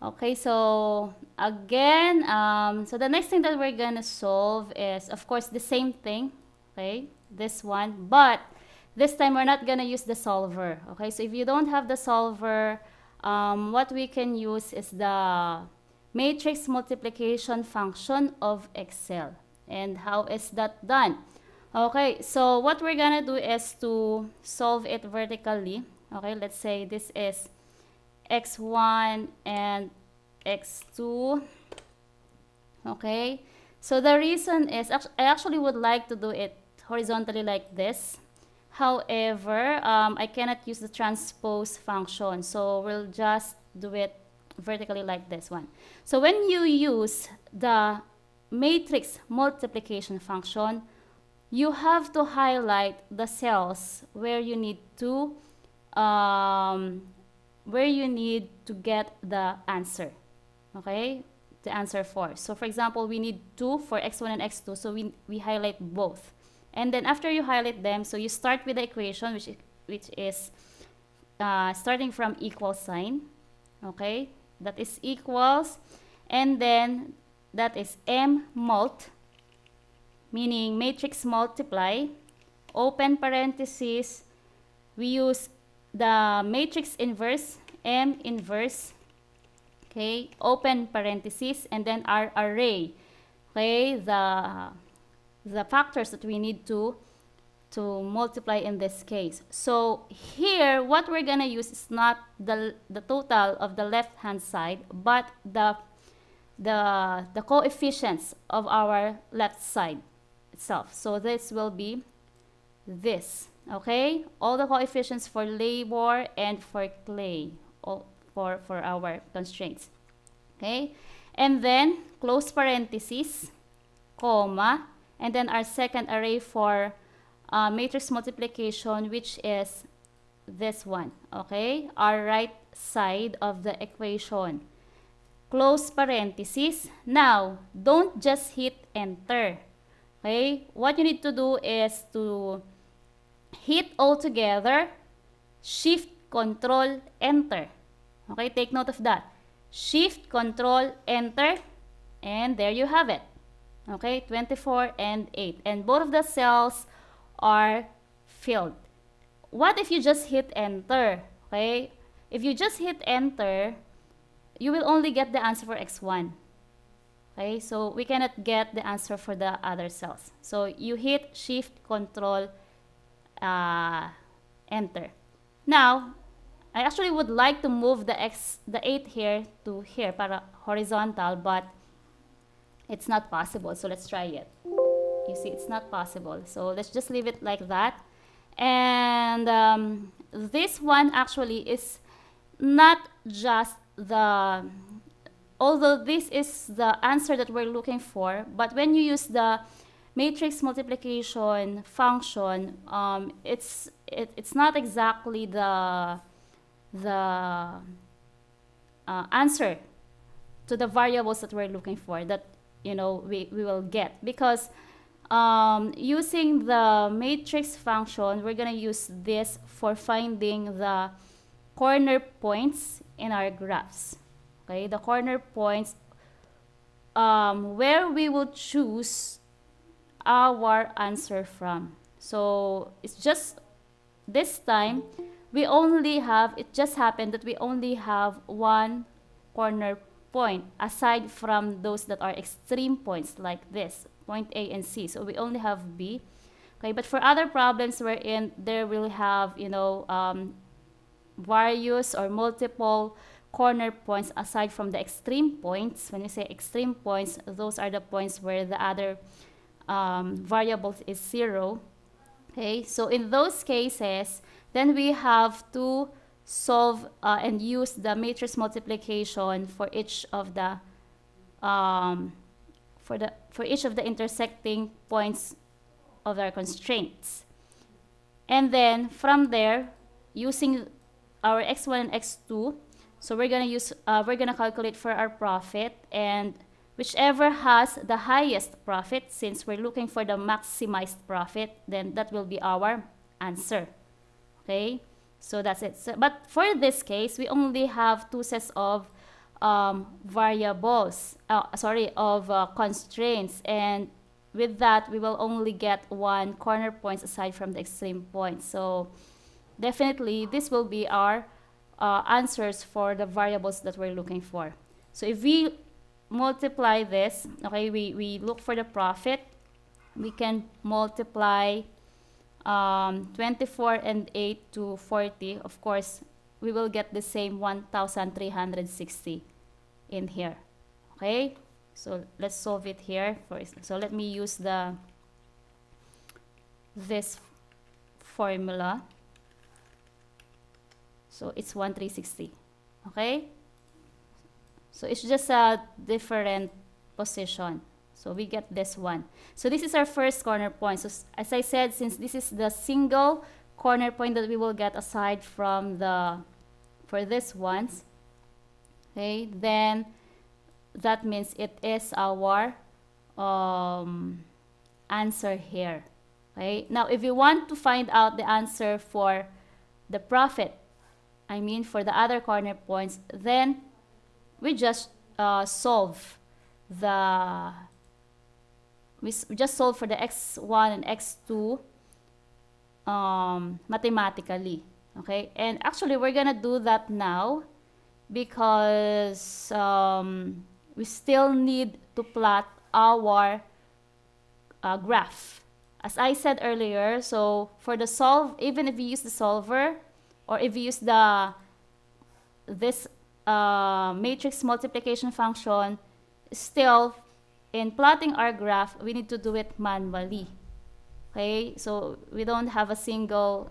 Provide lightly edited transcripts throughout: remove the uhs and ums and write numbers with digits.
Okay, so again, so the next thing that we're gonna solve is, of course, the same thing. Okay, this one, but this time we're not gonna use the solver. Okay, so if you don't have the solver, what we can use is the matrix multiplication function of Excel. And how is that done? Okay, so what we're gonna do is to solve it vertically. Okay, let's say this is x1 and x2. Okay, so the reason is, I actually would like to do it horizontally like this. However, I cannot use the transpose function, so we'll just do it vertically like this one. So when you use the matrix multiplication function, you have to highlight the cells where you need to get the answer. Okay, the answer for. So for example, we need 2 for x1 and x2, so we highlight both. And then after you highlight them, so you start with the equation, which is starting from equal sign. Okay, that is equals, and then that is m mult, meaning matrix multiply, open parentheses, we use the matrix inverse, m inverse, okay, open parentheses, and then our array, okay, the factors that we need to multiply in this case. So here, what we're gonna use is not the total of the left hand side, but the coefficients of our left side itself. So this will be this, okay, all the coefficients for labor and for clay, all for our constraints. Okay, and then close parentheses, comma, and then our second array for matrix multiplication, which is this one. Okay, our right side of the equation, close parentheses. Now don't just hit enter. Okay, what you need to do is to hit all together, shift control enter. Okay, take note of that. Shift control enter, and there you have it. Okay, 24 and 8, and both of the cells are filled. What if you just hit enter? Okay, if you just hit enter, you will only get the answer for x1. Okay, so we cannot get the answer for the other cells. So you hit shift control enter. Now I actually would like to move the 8 here to here para horizontal, but it's not possible. So let's try it. You see, it's not possible. So let's just leave it like that. And this one actually is not just the, although this is the answer that we're looking for, but when you use the matrix multiplication function, it's not exactly the answer to the variables that we're looking for, that we will get, because using the matrix function, we're gonna use this for finding the corner points in our graphs. Okay, the corner points where we will choose our answer from. So it's just this time we only have, it just happened that we only have one corner point aside from those that are extreme points like this, point A and C. So we only have B. Okay, but for other problems wherein there will have, various or multiple corner points aside from the extreme points, when we say extreme points, those are the points where the other variables is 0. Okay, so in those cases, then we have to solve and use the matrix multiplication for each of the intersecting points of our constraints. And then from there, using our x1 and x2, so we're gonna calculate for our profit, and whichever has the highest profit, since we're looking for the maximized profit, then that will be our answer. Okay, so that's it. So, but for this case, we only have two sets of variables, constraints, and with that we will only get one corner points aside from the extreme points. So definitely this will be our answers for the variables that we're looking for. So if we multiply this, okay, we look for the profit, we can multiply 24 and 8 to 40. Of course, we will get the same 1,360 in here. Okay, so let's solve it here first. So let me use this formula. So it's 1,360. Okay, so it's just a different position. So we get this one. So this is our first corner point. So as I said, since this is the single corner point that we will get aside from for this ones, okay, then that means it is our answer here. Okay, now if you want to find out the answer for the profit, I mean for the other corner points, then we just solve we just solve for the x1 and x2 mathematically. Okay, and actually we're gonna do that now because we still need to plot our graph. As I said earlier, so for the solve, even if we use the solver or if we use this matrix multiplication function, still in plotting our graph, we need to do it manually. Okay, so we don't have a single,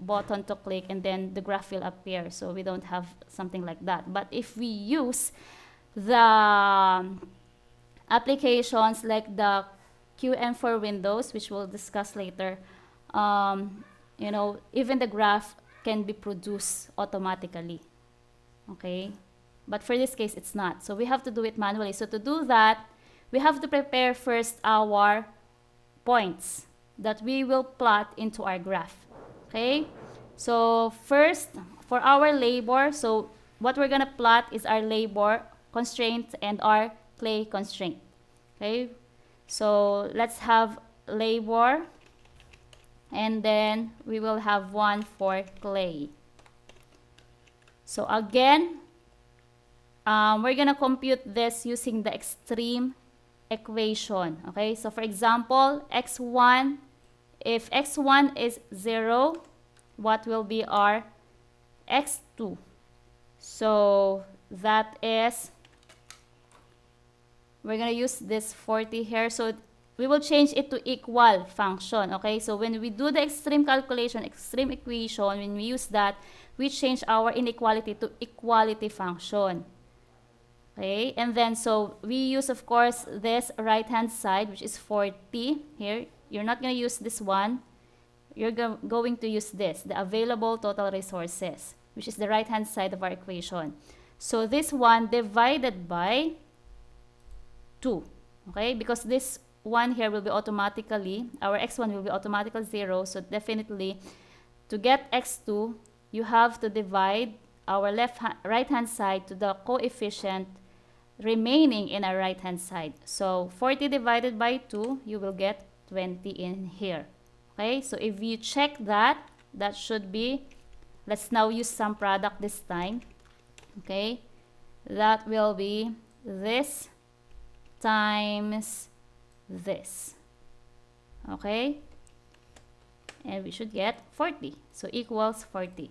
button to click and then the graph will appear. So we don't have something like that. But if we use the applications like the QM for Windows, which we'll discuss later, even the graph can be produced automatically. Okay, but for this case, it's not. So we have to do it manually. So to do that, we have to prepare first our points that we will plot into our graph. Okay, so first for our labor, so what we're gonna plot is our labor constraint and our clay constraint. Okay, so let's have labor and then we will have one for clay. So again, we're gonna compute this using the extreme equation. Okay, so for example, x1, if x1 is 0, what will be our x2? So that is, we're gonna use this 40 here, so we will change it to equal function. Okay, so when we do the extreme calculation, extreme equation, when we use that, we change our inequality to equality function. Okay, and then so we use, of course, this right hand side, which is 40 here. You're not going to use this one. You're going to use this, the available total resources, which is the right hand side of our equation. So this one divided by 2. Okay, because this one here will be automatically, our x1 will be automatically 0. So definitely to get x2, you have to divide our right hand side to the coefficient remaining in our right hand side. So 40 divided by 2, you will get 20 in here. Okay, so if you check that, that should be, let's now use some product this time. Okay, that will be this times this. Okay, and we should get 40, so equals 40.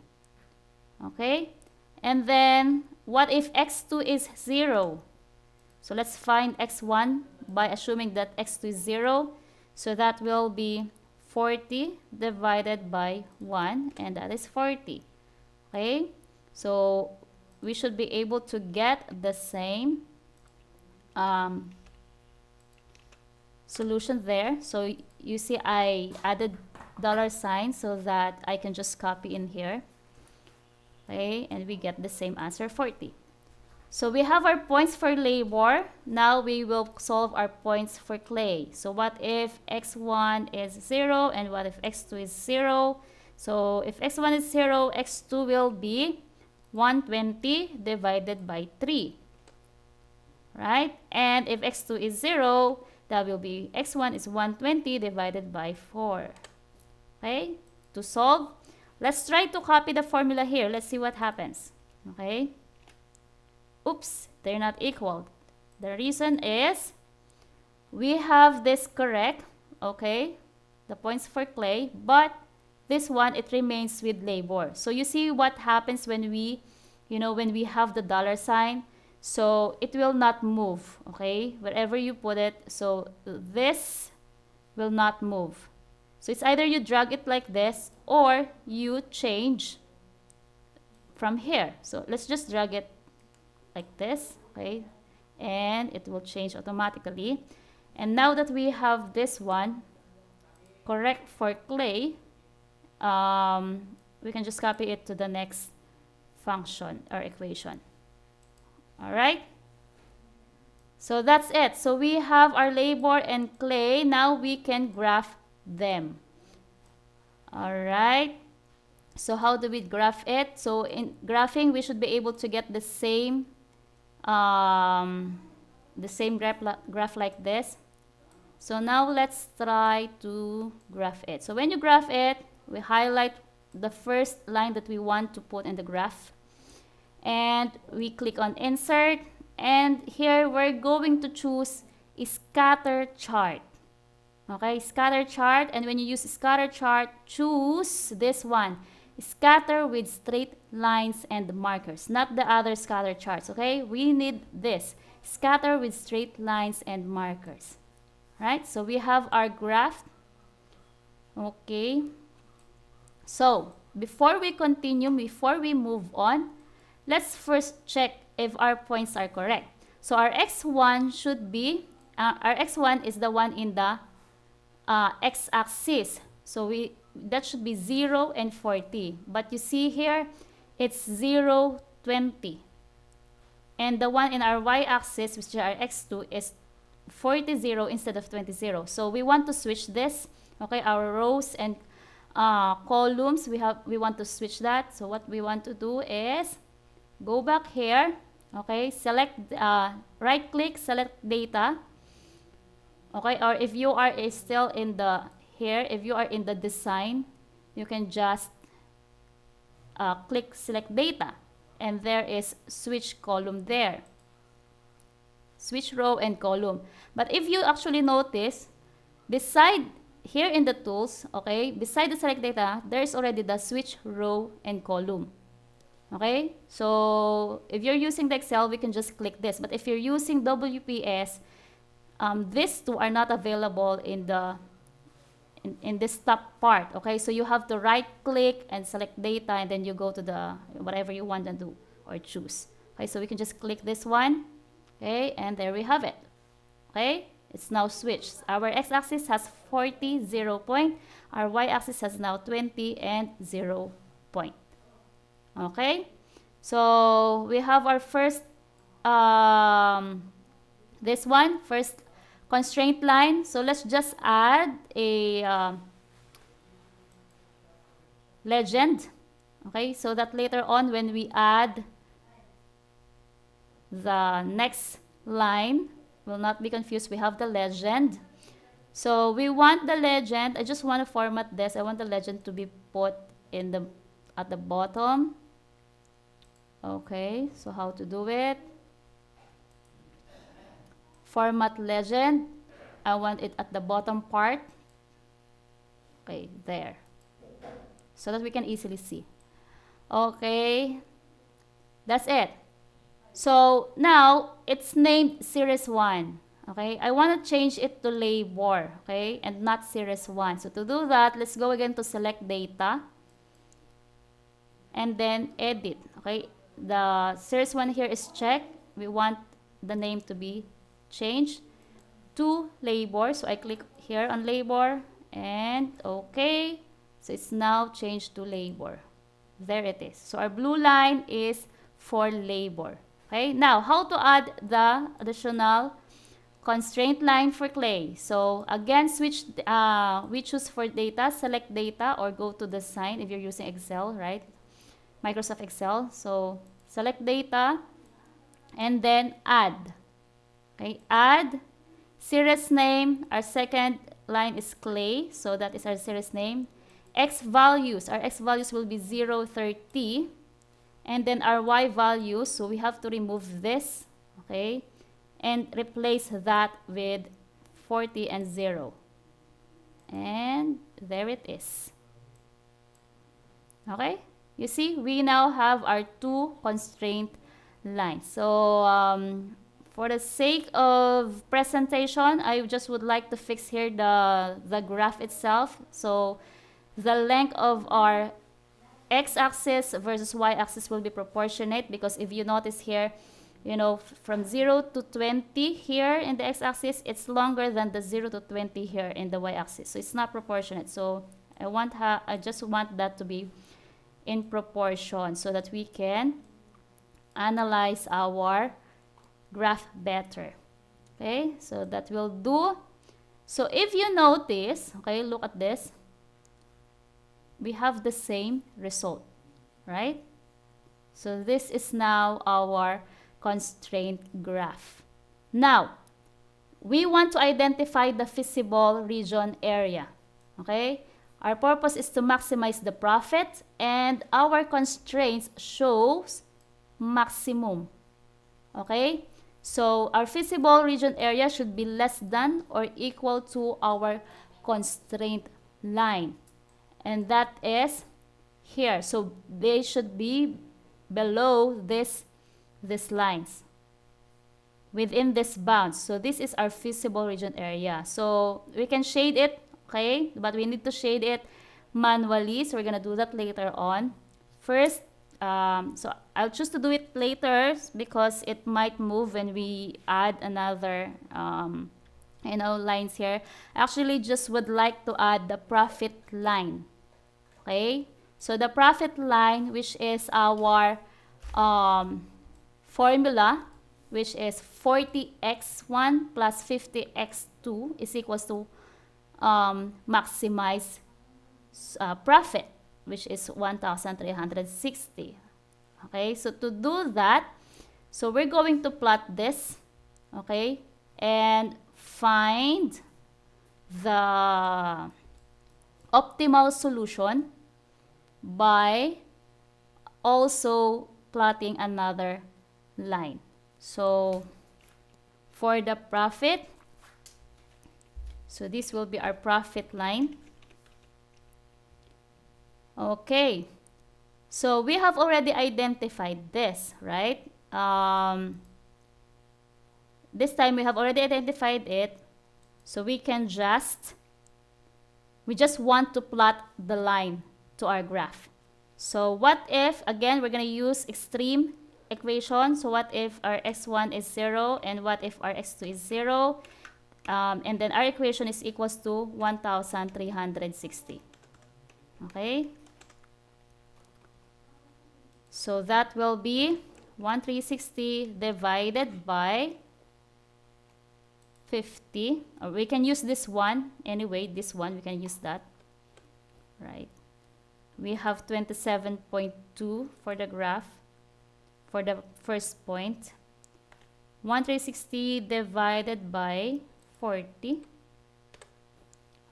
Okay, and then what if x2 is 0? So let's find x1 by assuming that x2 is 0. So that will be 40 divided by 1, and that is 40. Okay, so we should be able to get the same solution there. So you see I added $sign so that I can just copy in here. Okay, and we get the same answer, 40. So we have our points for labor. Now we will solve our points for clay. So what if x1 is 0 and what if x2 is 0? So if x1 is 0, x2 will be 120 divided by 3. Right? And if x2 is 0, that will be x1 is 120 divided by 4. Okay? To solve, let's try to copy the formula here. Let's see what happens. Okay? Oops, they're not equal. The reason is we have this correct, okay? The points for clay, but this one, it remains with labor. So you see what happens when we, when we have the dollar sign. So it will not move, okay? Wherever you put it, so this will not move. So it's either you drag it like this or you change from here. So let's just drag it like this, okay? And it will change automatically. And now that we have this one correct for clay, we can just copy it to the next function or equation. All right? So that's it. So we have our labor and clay. Now we can graph them. All right? So how do we graph it? So in graphing, we should be able to get the same graph like this. So now let's try to graph it. So when you graph it, we highlight the first line that we want to put in the graph. And we click on insert. And here we're going to choose a scatter chart. Okay, scatter chart. And when you use scatter chart, choose this one. Scatter with straight lines and markers, not the other scatter charts. Okay, we need this. Scatter with straight lines and markers. Right, so we have our graph. Okay. So, before we continue, before we move on, let's first check if our points are correct. So, our x1 should be, our x1 is the one in the x-axis. So, that should be 0 and 40. But you see here, it's 0, 20. And the one in our y-axis, which is our x2, is 40, 0 instead of 20, 0. So we want to switch this. Okay, our rows and columns, we want to switch that. So what we want to do is go back here. Okay, select, right click, select data. Okay, or if you are still in the here, if you are in the design, you can just click select data, and there is switch column there. Switch row and column. But if you actually notice, beside here in the tools, okay, beside the select data, there's already the switch row and column. Okay, so if you're using the Excel, we can just click this. But if you're using WPS, these two are not available in the in this top part. Okay, so you have to right click and select data, and then you go to the whatever you want to do or choose. Okay, so we can just click this one. Okay, and there we have it. Okay, it's now switched. Our x-axis has 40, 0 point. Our y-axis has now 20 and 0 point. Okay, so we have our first, this one, first constraint line. So let's just add a legend. Okay, so that later on when we add the next line, will not be confused, we have the legend. So we want the legend, I just want to format this, I want the legend to be put in the at the bottom. Okay, so how to do it? Format legend, I want it at the bottom part. Okay, there, so that we can easily see. Okay, that's it. So now it's named series 1. Okay, I want to change it to labor, okay, and not series 1. So to do that, let's go again to select data and then edit. Okay, the series 1 here is checked. We want the name to be changed to labor. So I click here on labor and okay, so it's now changed to labor. There it is. So our blue line is for labor. Okay, now how to add the additional constraint line for clay? So again, we choose for data, select data, or go to design if you're using Excel, right? Microsoft Excel. So select data and then add. Okay, add series name. Our second line is clay, so that is our series name. X values, our X values will be 0, 30. And then our Y values, so we have to remove this, okay, and replace that with 40 and 0. And there it is. Okay, you see, we now have our two constraint lines. So for the sake of presentation, I just would like to fix here the graph itself. So the length of our x-axis versus y-axis will be proportionate, because if you notice here, you know, from 0 to 20 here in the x-axis, it's longer than the 0 to 20 here in the y-axis. So it's not proportionate. So I just want that to be in proportion so that we can analyze our graph better. Okay, so that will do. So if you notice, okay, look at this. We have the same result, right? So this is now our constraint graph. Now, we want to identify the feasible region area, okay? Our purpose is to maximize the profit, and our constraints shows maximum, okay? So our feasible region area should be less than or equal to our constraint line. And that is here. So they should be below these lines, within this bounds. So this is our feasible region area. So we can shade it, okay? But we need to shade it manually. So we're going to do that later on. First, so I'll choose to do it later because it might move when we add another you know, lines here. Actually, just would like to add the profit line. Okay, so the profit line, which is our formula, which is 40x1 plus 50x2 is equals to maximize profit, which is 1,360. Okay, so to do that, so we're going to plot this, okay, and find the optimal solution by also plotting another line. So for the profit, so this will be our profit line. Okay, so we have already identified this, right? This time we have already identified it, so we just want to plot the line to our graph. So what if, again, we're going to use extreme equation. So what if our x1 is 0 and what if our x2 is 0? And then our equation is equals to 1,360. Okay? So that will be 1,360 divided by 50. Or we can use this one. Anyway, this one, we can use that. Right? We have 27.2 for the graph, for the first point. 1,360 divided by 40.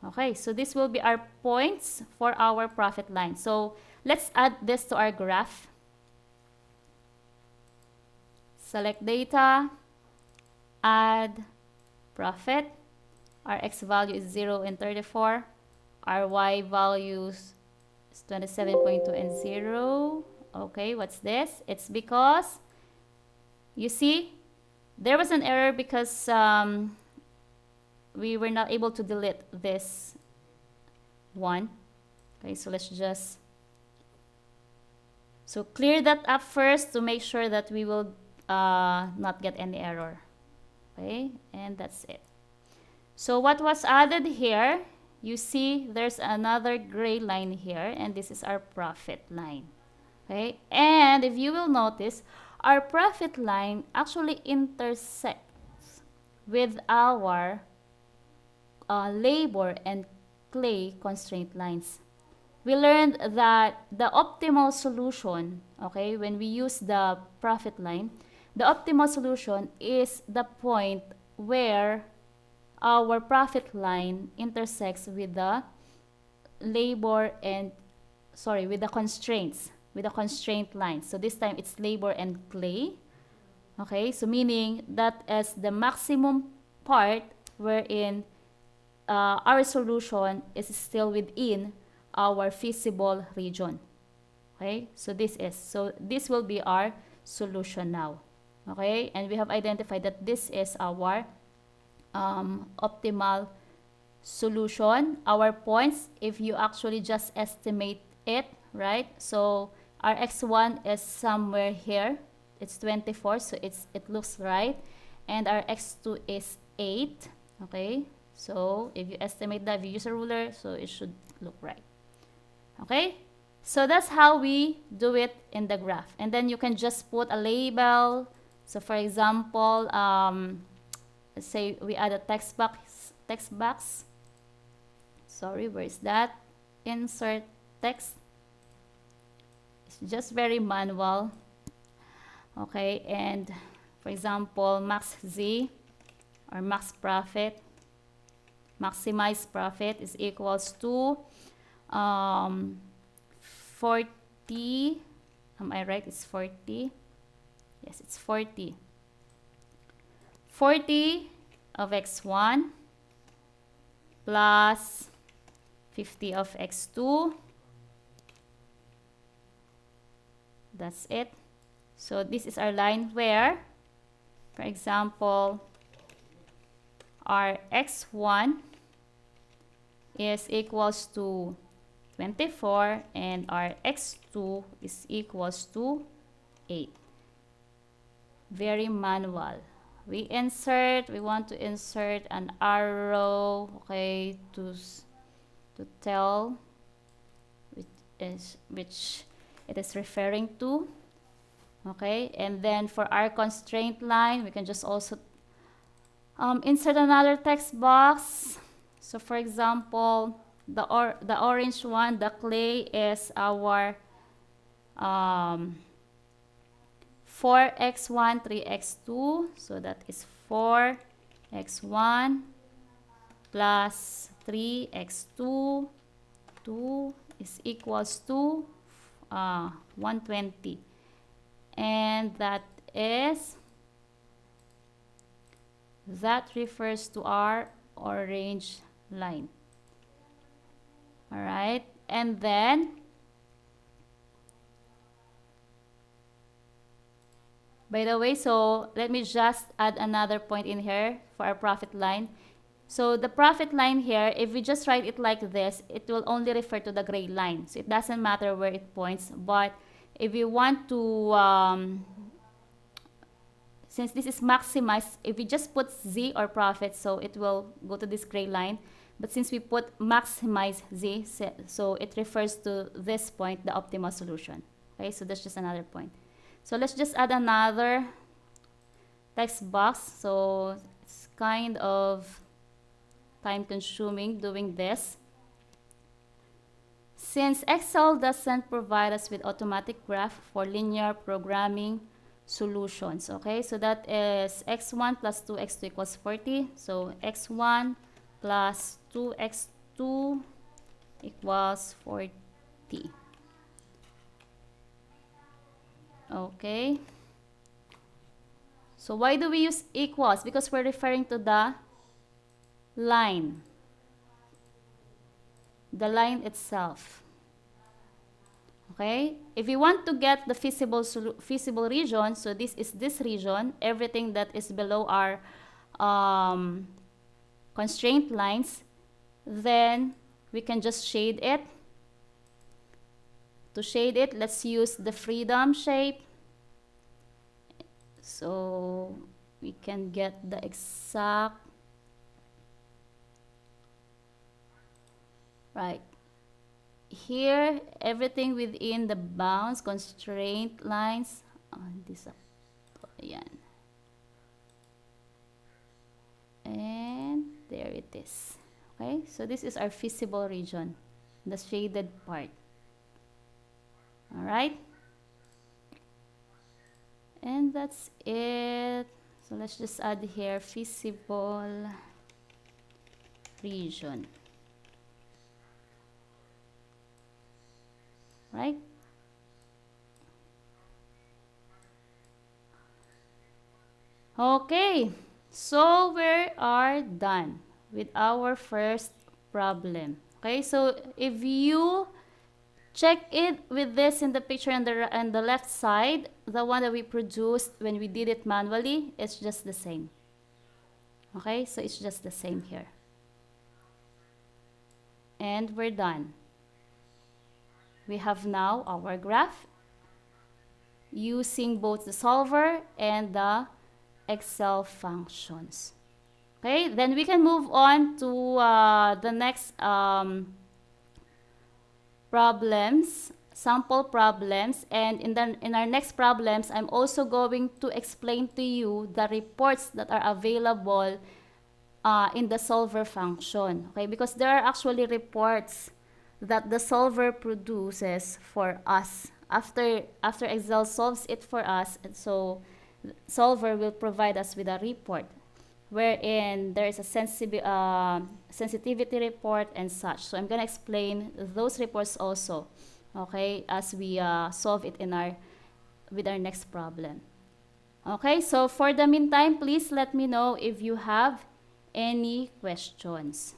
Okay, so this will be our points for our profit line. So let's add this to our graph. Select data, add profit. Our x value is 0 and 34. Our y values is 27.2 and 0. Okay, what's this? It's because, you see, there was an error because we were not able to delete this one. Okay, so let's just clear that up first to make sure that we will not get any error. Okay, and that's it. So what was added here, you see there's another gray line here, and this is our profit line. Okay, and if you will notice, our profit line actually intersects with our labor and clay constraint lines we learned that the optimal solution, okay, when we use the profit line, the optimal solution is the point where our profit line intersects with the labor and, sorry, with the constraints, with the constraint line. So this time it's labor and clay. Okay, so meaning that is the maximum part wherein our solution is still within our feasible region. Okay, so this will be our solution now. Okay, and we have identified that this is our optimal solution. Our points, if you actually just estimate it, right? So our x1 is somewhere here. It's 24, so it looks right. And our x2 is 8. Okay, so if you estimate that, if you use a ruler, so it should look right. Okay, so that's how we do it in the graph. And then you can just put a label. So for example, let's say we add a text box. Sorry, where is that? Insert text. It's just very manual. Okay, and for example, max Z or max profit, maximize profit is equals to 40. Am I right? It's 40. Yes, it's 40. 40 of x1 plus 50 of x2. That's it. So this is our line where, for example, our x1 is equals to 24 and our x2 is equals to 8. Very manual. We want to insert an arrow, okay, to tell which it is referring to. Okay, and then for our constraint line, we can just also insert another text box. So for example, the orange one, the clay, is our 4x1, 3x2. So that is 4x1 plus 3x2. 2 is equals to 120. And that refers to our orange line. All right, and then by the way, so let me just add another point in here for our profit line. So the profit line here, if we just write it like this, it will only refer to the gray line. So it doesn't matter where it points. But if we want to, since this is maximized, if we just put Z or profit, so it will go to this gray line. But since we put maximize Z, so it refers to this point, the optimal solution. Okay, so that's just another point. So let's just add another text box. So it's kind of time consuming doing this. Since Excel doesn't provide us with automatic graph for linear programming solutions, okay, so that is x1 plus 2x2 equals 40. So x1 plus 2x2 equals 40. Okay, so why do we use equals? Because we're referring to the line itself. Okay, if you want to get the feasible region, so this is this region, everything that is below our constraint lines, then we can just shade it. To shade it, let's use the freedom shape. So we can get the exact, right here, everything within the bounds, constraint lines. Ayan. And there it is. Okay, so this is our feasible region the shaded part. All right, and that's it. So let's just add here visible region, right? Okay, so we are done with our first problem. Okay, so if you check it with this in the picture on the left side, the one that we produced when we did it manually, it's just the same. Okay, so it's just the same here. And we're done. We have now our graph using both the solver and the Excel functions. Okay, then we can move on to the next problems, sample problems, and in our next problems, I'm also going to explain to you the reports that are available in the solver function. Okay, because there are actually reports that the solver produces for us after Excel solves it for us, and so solver will provide us with a report wherein there is a sensitivity report and such. So I'm going to explain those reports also, okay, as we solve it with our next problem. Okay, so for the meantime, please let me know if you have any questions.